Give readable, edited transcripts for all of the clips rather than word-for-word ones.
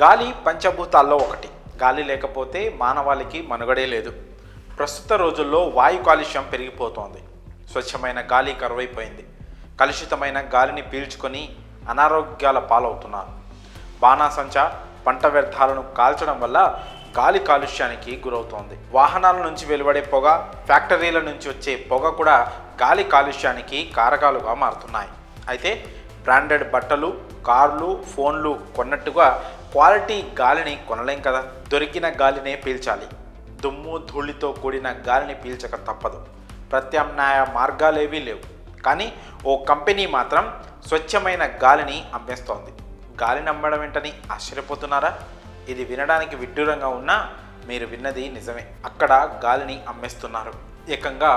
గాలి పంచభూతాల్లో ఒకటి. గాలి లేకపోతే మానవాళికి మనుగడే లేదు. ప్రస్తుత రోజుల్లో వాయు కాలుష్యం పెరిగిపోతోంది. స్వచ్ఛమైన గాలి కరువైపోయింది. కలుషితమైన గాలిని పీల్చుకొని అనారోగ్యాల పాలవుతున్నారు. బాణాసంచా పంట వ్యర్థాలను కాల్చడం వల్ల గాలి కాలుష్యానికి గురవుతోంది. వాహనాల నుంచి వెలువడే పొగ, ఫ్యాక్టరీల నుంచి వచ్చే పొగ కూడా గాలి కాలుష్యానికి కారకాలుగా మారుతున్నాయి. అయితే బ్రాండెడ్ బట్టలు, కార్లు, ఫోన్లు కొన్నట్టుగా క్వాలిటీ గాలిని కొనలేం కదా. దొరికిన గాలినే పీల్చాలి. దుమ్ము ధూళితో కూడిన గాలిని పీల్చక తప్పదు. ప్రత్యామ్నాయ మార్గాలేవీ లేవు. కానీ ఓ కంపెనీ మాత్రం స్వచ్ఛమైన గాలిని అమ్మేస్తోంది. గాలిని అమ్మడం ఏంటని ఆశ్చర్యపోతున్నారా? ఇది వినడానికి విడ్డూరంగా ఉన్నా మీరు విన్నది నిజమే. అక్కడ గాలిని అమ్మేస్తున్నారు. ఏకంగా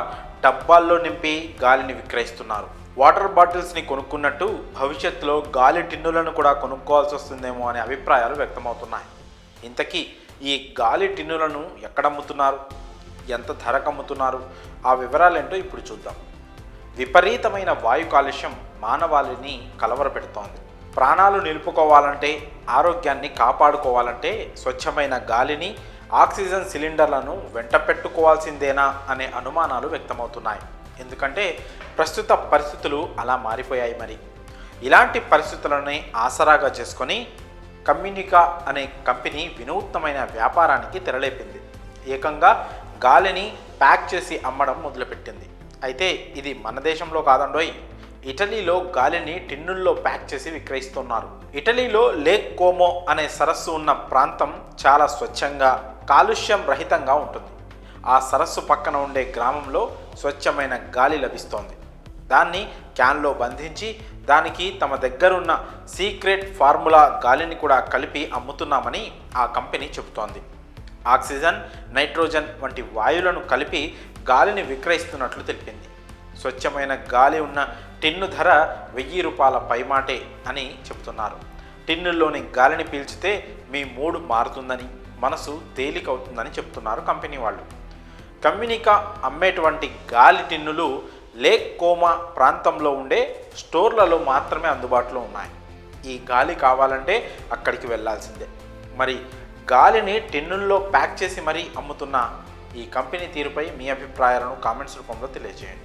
డబ్బాల్లో నింపి గాలిని విక్రయిస్తున్నారు. వాటర్ బాటిల్స్ని కొనుక్కున్నట్టు భవిష్యత్తులో గాలి టిన్నులను కూడా కొనుక్కోవాల్సి వస్తుందేమో అనే అభిప్రాయాలు వ్యక్తమవుతున్నాయి. ఇంతకీ ఈ గాలి టిన్నులను ఎక్కడ అమ్ముతున్నారు, ఎంత ధరకు అమ్ముతున్నారు, ఆ వివరాలేంటో ఇప్పుడు చూద్దాం. విపరీతమైన వాయు కాలుష్యం మానవాళిని కలవరపెడుతోంది. ప్రాణాలు నిలుపుకోవాలంటే, ఆరోగ్యాన్ని కాపాడుకోవాలంటే స్వచ్ఛమైన గాలిని, ఆక్సిజన్ సిలిండర్లను వెంట పెట్టుకోవాల్సిందేనా అనే అనుమానాలు వ్యక్తమవుతున్నాయి. ఎందుకంటే ప్రస్తుత పరిస్థితులు అలా మారిపోయాయి. మరి ఇలాంటి పరిస్థితులని ఆసరాగా చేసుకొని కమ్యూనికా అనే కంపెనీ వినూత్నమైన వ్యాపారానికి తెరలేపింది. ఏకంగా గాలిని ప్యాక్ చేసి అమ్మడం మొదలుపెట్టింది. అయితే ఇది మన దేశంలో కాదండోయ్, ఇటలీలో గాలిని టిన్నుల్లో ప్యాక్ చేసి విక్రయిస్తున్నారు. ఇటలీలో లేక్ కోమో అనే సరస్సు ఉన్న ప్రాంతం చాలా స్వచ్ఛంగా, కాలుష్యం రహితంగా ఉంటుంది. ఆ సరస్సు పక్కన ఉండే గ్రామంలో స్వచ్ఛమైన గాలి లభిస్తోంది. దాన్ని క్యాన్లో బంధించి దానికి తమ దగ్గరున్న సీక్రెట్ ఫార్ములా గాలిని కూడా కలిపి అమ్ముతున్నామని ఆ కంపెనీ చెబుతోంది. ఆక్సిజన్, నైట్రోజన్ వంటి వాయువులను కలిపి గాలిని విక్రయిస్తున్నట్లు తెలిపింది. స్వచ్ఛమైన గాలి ఉన్న టిన్ను ధర ₹1000 పైమాటే అని చెబుతున్నారు. టిన్నుల్లోని గాలిని పీల్చితే మీ మూడ్ మారుతుందని, మనసు తేలికవుతుందని చెప్తున్నారు కంపెనీ వాళ్ళు. కమ్యూనికా అమ్మేటువంటి గాలి టిన్నులు లేక్ కోమా ప్రాంతంలో ఉండే స్టోర్లలో మాత్రమే అందుబాటులో ఉన్నాయి. ఈ గాలి కావాలంటే అక్కడికి వెళ్ళాల్సిందే. మరి గాలిని టిన్నుల్లో ప్యాక్ చేసి మరీ అమ్ముతున్న ఈ కంపెనీ తీరుపై మీ అభిప్రాయాలను కామెంట్స్ రూపంలో తెలియజేయండి.